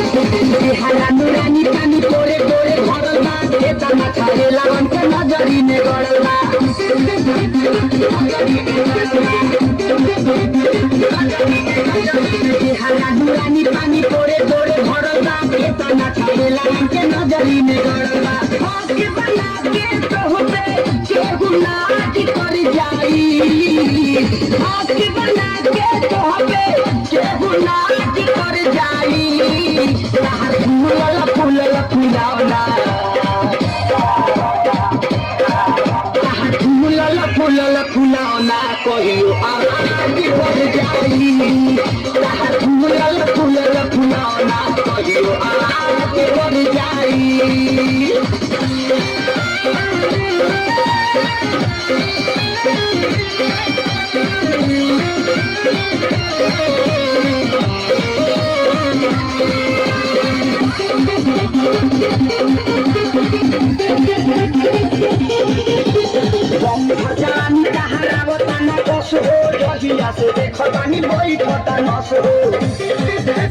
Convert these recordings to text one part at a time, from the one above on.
बिहारा नुरानी पानी तोरे तोरे भरल बा एता ना खाए लगन के नजरी में गड़ल बा बिहारा नुरानी पानी तोरे तोरे भरल बा एता ना खाए लगन के नजरी में गड़ल बा हंस के बना के कहबे केहू नाच कर जाई हंस के बना के कहबे केहू नाच कर जाई फूलला फूलावला फूलला फूलावला कहियो आवाज कर जाई फूलला फूलावला कहियो आवाज कर जाई जानी कहावत ना कस हो जजिया से देख पानी बैठता नस हो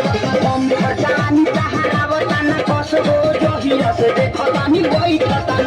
जानी कहावत ना कस हो जजिया से देख पानी बैठता